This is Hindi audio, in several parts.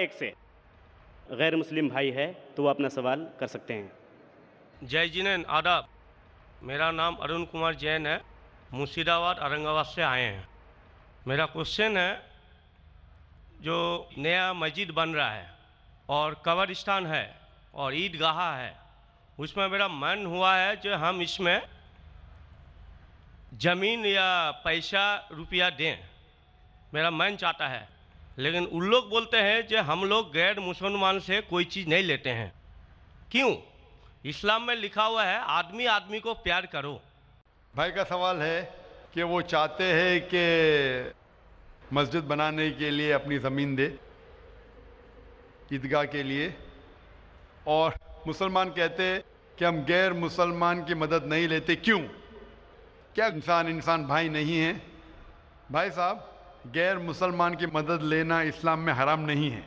एक से गैर मुस्लिम भाई है तो वो अपना सवाल कर सकते हैं। जय जिनेन आदाब। मेरा नाम अरुण कुमार जैन है, मुर्शिदाबाद औरंगाबाद से आए हैं। मेरा क्वेश्चन है, जो नया मस्जिद बन रहा है और कब्रिस्तान है और ईदगाह है, उसमें मेरा मन हुआ है जो हम इसमें ज़मीन या पैसा रुपया दें, मेरा मन चाहता है। लेकिन उन लोग बोलते हैं कि हम लोग गैर मुसलमान से कोई चीज़ नहीं लेते हैं। क्यों? इस्लाम में लिखा हुआ है आदमी आदमी को प्यार करो। भाई का सवाल है कि वो चाहते हैं कि मस्जिद बनाने के लिए अपनी ज़मीन दे ईदगाह के लिए, और मुसलमान कहते हैं कि हम गैर मुसलमान की मदद नहीं लेते। क्यों? क्या इंसान भाई नहीं है? भाई साहब, गैर मुसलमान की मदद लेना इस्लाम में हराम नहीं है,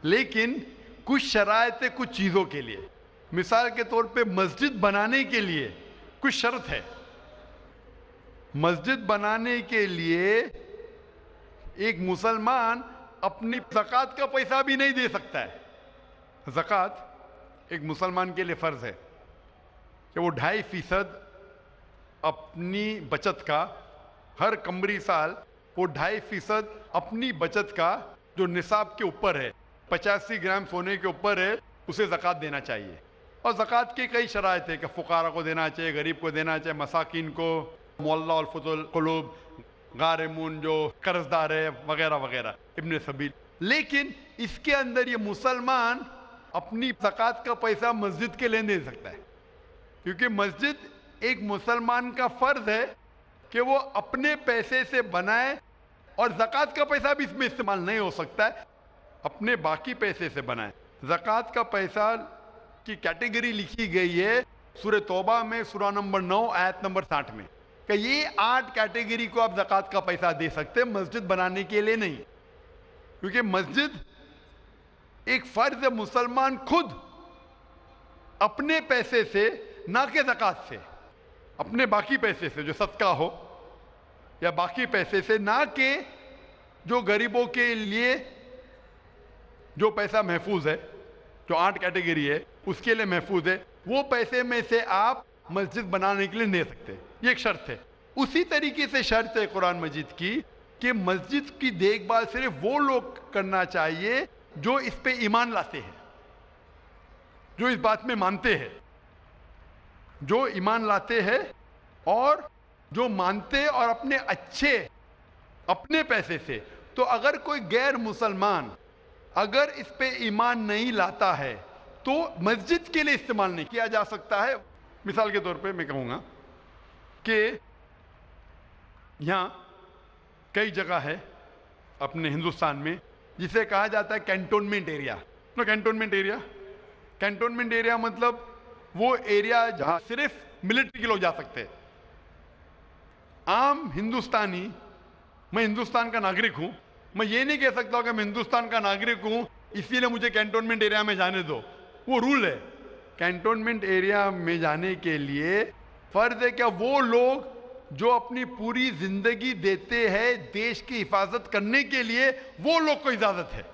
लेकिन कुछ शराइत, कुछ चीज़ों के लिए। मिसाल के तौर पे मस्जिद बनाने के लिए कुछ शर्त है। मस्जिद बनाने के लिए एक मुसलमान अपनी ज़कात का पैसा भी नहीं दे सकता है। ज़कात एक मुसलमान के लिए फ़र्ज़ है कि वो 2.5% अपनी बचत का, हर कमरी साल वो 2.5% अपनी बचत का जो निसाब के ऊपर है, 85 ग्राम सोने के ऊपर है, उसे ज़कात देना चाहिए। और ज़कात की कई शराइत है कि फ़ुक़ारा को देना चाहिए, गरीब को देना चाहिए, मसाकिन को, मुअल्ला और फुतुल क़ुलूब, गारिमून जो कर्जदार है, वगैरह वगैरह, इब्न सबील। लेकिन इसके अंदर ये मुसलमान अपनी ज़कात का पैसा मस्जिद के लिए नहीं दे सकता है, क्योंकि मस्जिद एक मुसलमान का फ़र्ज़ है कि वो अपने पैसे से बनाए, और ज़कात का पैसा भी इसमें इस्तेमाल नहीं हो सकता है, अपने बाकी पैसे से बनाए। ज़कात का पैसा की कैटेगरी लिखी गई है सूरह तौबा में, सूरा नंबर 9 आयत नंबर 60 में, कि ये 8 कैटेगरी को आप ज़कात का पैसा दे सकते हैं, मस्जिद बनाने के लिए नहीं। क्योंकि मस्जिद एक फ़र्ज़ है, मुसलमान खुद अपने पैसे से, ना कि ज़कात से, अपने बाकी पैसे से जो सदका हो या बाकी पैसे से, ना कि जो गरीबों के लिए जो पैसा महफूज है, जो 8 कैटेगरी है उसके लिए महफूज है, वो पैसे में से आप मस्जिद बनाने के लिए नहीं दे सकते। ये एक शर्त है। उसी तरीके से शर्त है कुरान मजीद की कि मस्जिद की देखभाल सिर्फ वो लोग करना चाहिए जो इस पे ईमान लाते हैं, जो इस बात में मानते हैं, जो ईमान लाते हैं और जो मानते और अपने अच्छे अपने पैसे से। तो अगर कोई गैर मुसलमान अगर इस पे ईमान नहीं लाता है तो मस्जिद के लिए इस्तेमाल नहीं किया जा सकता है। मिसाल के तौर पे मैं कहूँगा कि यहाँ कई जगह है अपने हिंदुस्तान में जिसे कहा जाता है कैंटोनमेंट एरिया। तो कैंटोनमेंट एरिया मतलब वो एरिया जहाँ सिर्फ मिलिट्री के लोग जा सकते हैं। आम हिंदुस्तानी, मैं हिंदुस्तान का नागरिक हूँ, मैं ये नहीं कह सकता कि मैं हिंदुस्तान का नागरिक हूँ इसीलिए मुझे कैंटोनमेंट एरिया में जाने दो। वो रूल है। कैंटोनमेंट एरिया में जाने के लिए फर्ज है क्या वो लोग जो अपनी पूरी जिंदगी देते हैं देश की हिफाजत करने के लिए, वो लोग को इजाजत है।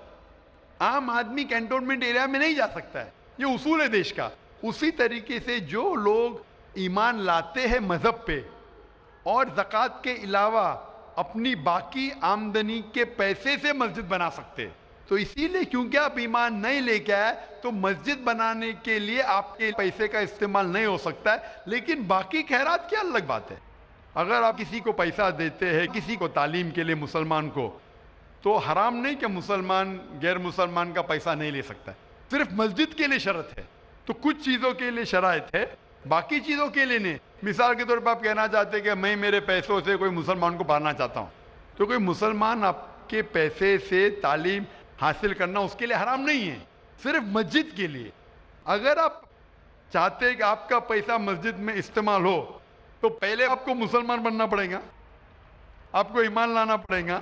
आम आदमी कैंटोनमेंट एरिया में नहीं जा सकता है, ये उसूल है देश का। उसी तरीके से जो लोग ईमान लाते हैं मजहब पे और ज़कात के अलावा अपनी बाकी आमदनी के पैसे से मस्जिद बना सकते हैं। तो इसीलिए क्योंकि आप ईमान नहीं लेके आए तो मस्जिद बनाने के लिए आपके पैसे का इस्तेमाल नहीं हो सकता है। लेकिन बाकी खैरात की अलग बात है। अगर आप किसी को पैसा देते हैं, किसी को तालीम के लिए, मुसलमान को, तो हराम नहीं कि मुसलमान गैर मुसलमान का पैसा नहीं ले सकता है। सिर्फ मस्जिद के लिए शर्त है। तो कुछ चीज़ों के लिए शराइत है, बाकी चीज़ों के लिए नहीं। मिसाल के तौर पर आप कहना चाहते हैं कि मैं मेरे पैसों से कोई मुसलमान को पढ़ाना चाहता हूँ, तो कोई मुसलमान आपके पैसे से तालीम हासिल करना उसके लिए हराम नहीं है, सिर्फ मस्जिद के लिए। अगर आप चाहते हैं कि आपका पैसा मस्जिद में इस्तेमाल हो तो पहले आपको मुसलमान बनना पड़ेगा, आपको ईमान लाना पड़ेगा,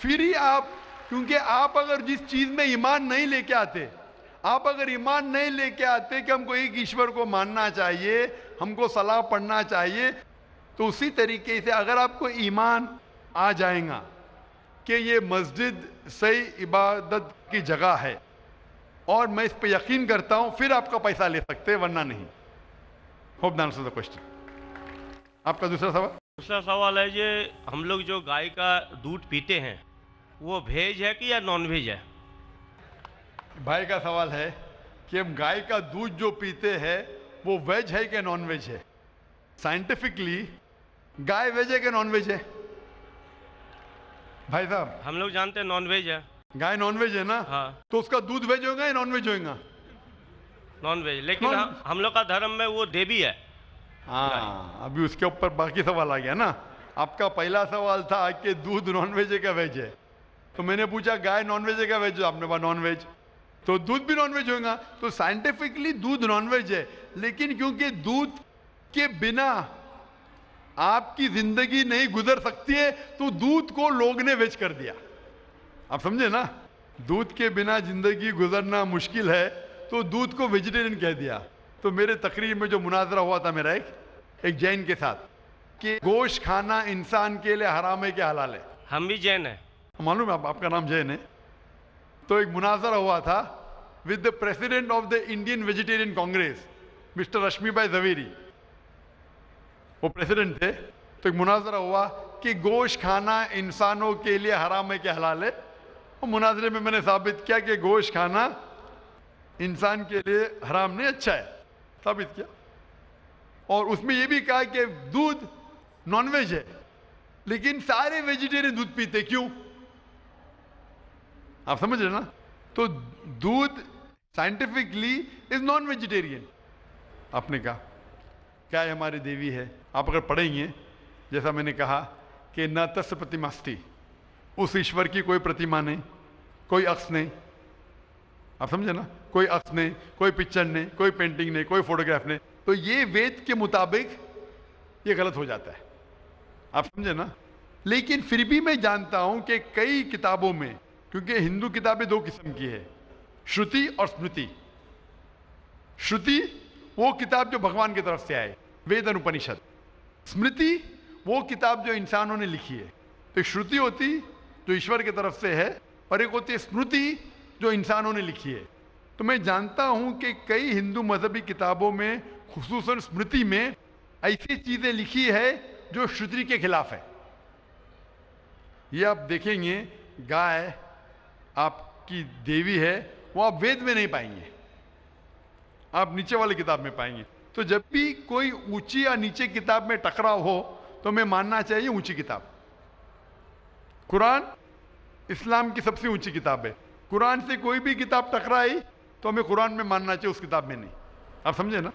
फिर ही आप, क्योंकि आप अगर जिस चीज़ में ईमान नहीं लेके आते, आप अगर ईमान नहीं लेके आते कि हमको एक ईश्वर को मानना चाहिए, हमको सलाह पढ़ना चाहिए, तो उसी तरीके से अगर आपको ईमान आ जाएगा कि ये मस्जिद सही इबादत की जगह है और मैं इस पे यकीन करता हूं, फिर आपका पैसा ले सकते हैं, वरना नहीं। Hope that answers the question. आपका दूसरा सवाल। दूसरा सवाल है ये, हम लोग जो गाय का दूध पीते हैं वो वेज है कि या नॉन वेज है? भाई का सवाल है कि हम गाय का दूध जो पीते हैं वो वेज है कि नॉन वेज है। साइंटिफिकली गाय वेज है कि नॉन वेज है? भाई साहब, हम लोग जानते हैं नॉन वेज है। गाय नॉन वेज है ना? हाँ, तो उसका दूध वेज होगा या नॉन वेज होगा? नॉन वेज, लेकिन नॉन- हम लोग का धर्म में वो देवी है। हाँ, अभी उसके ऊपर बाकी सवाल आ गया ना। आपका पहला सवाल था कि दूध नॉन वेज है क्या वेज है, तो मैंने पूछा गाय नॉन वेज है क्या वेज है, आपने कहा नॉन वेज, तो दूध भी नॉन वेज होगा। तो साइंटिफिकली दूध नॉन वेज है, लेकिन क्योंकि दूध के बिना आपकी जिंदगी नहीं गुजर सकती है तो दूध को लोग ने वेज कर दिया। आप समझे ना? दूध के बिना जिंदगी गुजरना मुश्किल है तो दूध को वेजिटेरियन कह दिया। तो मेरे तकरीर में जो मुनाजरा हुआ था मेरा एक जैन के साथ कि गोश्त खाना इंसान के लिए हराम है कि हलाल है। हम भी जैन है। मालूम है आपका नाम जैन है। तो एक मुनाजरा हुआ था with the president of the Indian Vegetarian Congress, mister Rashmi Bhai Jhaveri, वो प्रेसिडेंट थे। तो एक मुनाजरा हुआ कि गोश्त खाना इंसानों के लिए हराम है कि हलाल है। और मुनाजरे में मैंने साबित किया कि गोश्त खाना इंसान के लिए हराम नहीं, अच्छा है, साबित किया। और उसमें यह भी कहा कि दूध नॉनवेज है, लेकिन सारे वेजिटेरियन दूध पीते, क्यों? आप समझ रहे ना? तो दूध साइंटिफिकली इज नॉन वेजिटेरियन। आपने कहा क्या है, हमारी देवी है। आप अगर पढ़ेंगे, जैसा मैंने कहा कि न तस् प्रतिमास्ति, उस ईश्वर की कोई प्रतिमा नहीं, कोई अक्स नहीं। आप समझे ना? कोई अक्स नहीं, कोई पिक्चर नहीं, कोई पेंटिंग नहीं, कोई फोटोग्राफ नहीं। तो ये वेद के मुताबिक ये गलत हो जाता है। आप समझे ना? लेकिन फिर भी मैं जानता हूं कि कई किताबों में, क्योंकि हिंदू किताबें दो किस्म की है, श्रुति और स्मृति। श्रुति वो किताब जो भगवान की तरफ से आए, वेद और उपनिषद। स्मृति वो किताब जो इंसानों ने लिखी है। तो श्रुति होती जो ईश्वर की तरफ से है, और एक होती है स्मृति जो इंसानों ने लिखी है। तो मैं जानता हूं कि कई हिंदू मजहबी किताबों में, खुसूसन स्मृति में, ऐसी चीजें लिखी है जो श्रुति के खिलाफ है। ये आप देखेंगे, गाय आपकी देवी है, वो आप वेद में नहीं पाएंगे, आप नीचे वाली किताब में पाएंगे। तो जब भी कोई ऊंची या नीचे किताब में टकराव हो तो हमें मानना चाहिए ऊंची किताब। कुरान इस्लाम की सबसे ऊंची किताब है। कुरान से कोई भी किताब टकराई तो हमें कुरान में मानना चाहिए, उस किताब में नहीं। आप समझे ना?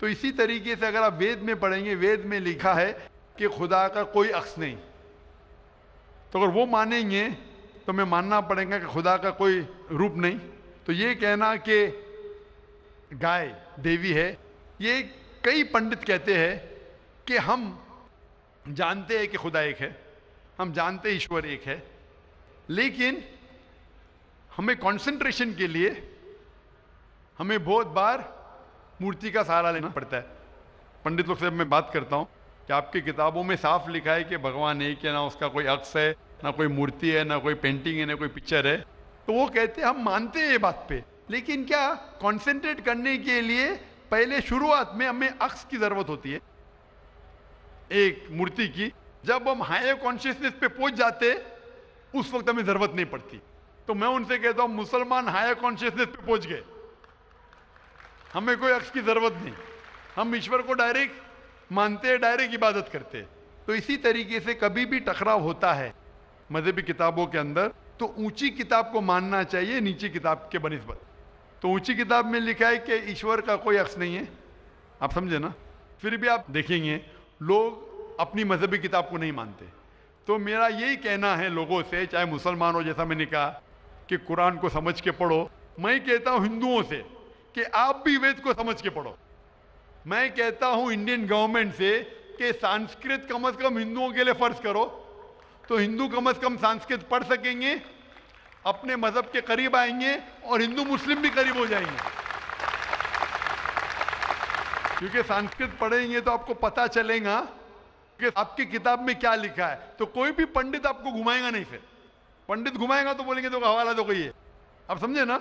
तो इसी तरीके से अगर आप वेद में पढ़ेंगे, वेद में लिखा है कि खुदा का कोई अक्स नहीं, तो अगर वो मानेंगे तो हमें मानना पड़ेगा कि खुदा का कोई रूप नहीं। तो ये कहना कि गाय देवी है, ये कई पंडित कहते हैं कि हम जानते हैं कि खुदा एक है, हम जानते हैं ईश्वर एक है, लेकिन हमें कंसंट्रेशन के लिए हमें बहुत बार मूर्ति का सहारा लेना पड़ता है। पंडित लोग से मैं बात करता हूं कि आपकी किताबों में साफ लिखा है कि भगवान एक है, ना उसका कोई अक्स है, ना कोई मूर्ति है, ना कोई पेंटिंग है, ना कोई पिक्चर है। तो वो कहते हैं हम मानते हैं ये बात पे, लेकिन क्या कंसंट्रेट करने के लिए पहले शुरुआत में हमें अक्स की जरूरत होती है, एक मूर्ति की। जब हम हायर कॉन्शियसनेस पे पहुंच जाते उस वक्त हमें जरूरत नहीं पड़ती। तो मैं उनसे कहता हूं मुसलमान हायर कॉन्शियसनेस पे पहुंच गए, हमें कोई अक्स की जरूरत नहीं, हम ईश्वर को डायरेक्ट मानते हैं, डायरेक्ट इबादत करते हैं। तो इसी तरीके से कभी भी टकराव होता है मजहबी किताबों के अंदर तो ऊंची किताब को मानना चाहिए नीची किताब के बनिस्बत। तो ऊंची किताब में लिखा है कि ईश्वर का कोई अक्स नहीं है। आप समझे ना? फिर भी आप देखेंगे लोग अपनी मजहबी किताब को नहीं मानते। तो मेरा यही कहना है लोगों से, चाहे मुसलमान हो, जैसा मैंने कहा कि कुरान को समझ के पढ़ो, मैं कहता हूं हिंदुओं से कि आप भी वेद को समझ के पढ़ो। मैं कहता हूं इंडियन गवर्नमेंट से कि संस्कृत कम से कम हिंदुओं के लिए फर्ज करो, तो हिंदू कम से कम संस्कृत पढ़ सकेंगे, अपने मजहब के करीब आएंगे और हिंदू मुस्लिम भी करीब हो जाएंगे। क्योंकि संस्कृत पढ़ेंगे तो आपको पता चलेगा कि आपकी किताब में क्या लिखा है। तो कोई भी पंडित आपको घुमाएगा नहीं, फिर पंडित घुमाएगा तो बोलेंगे देखो हवाला दो कहिए। आप समझे ना?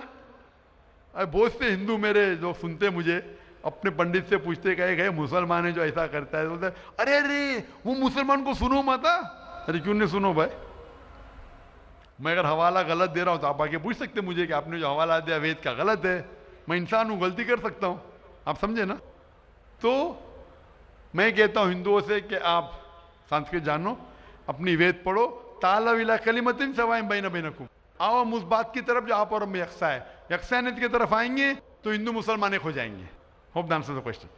अरे बहुत से हिंदू मेरे जो सुनते मुझे अपने पंडित से पूछते गए मुसलमान है जो ऐसा करता है, बोलते अरे अरे वो मुसलमान को सुनो मत। अरे क्यों नहीं सुनो भाई? मैं अगर हवाला गलत दे रहा हूं तो आप आके पूछ सकते मुझे कि आपने जो हवाला दिया वेद का गलत है। मैं इंसान हूं, गलती कर सकता हूं। आप समझे ना? तो मैं कहता हूं हिंदुओं से कि आप संस्कृत जानो, अपनी वेद पढ़ो, ताला विला कलिमतिन सवाइम बैन बैनकुम। आओ हम उस बात की तरफ जो आप और हम यकसा है, यकसानियत की तरफ आएंगे तो हिंदू मुसलमान एक हो जाएंगे। Hope the answer the question.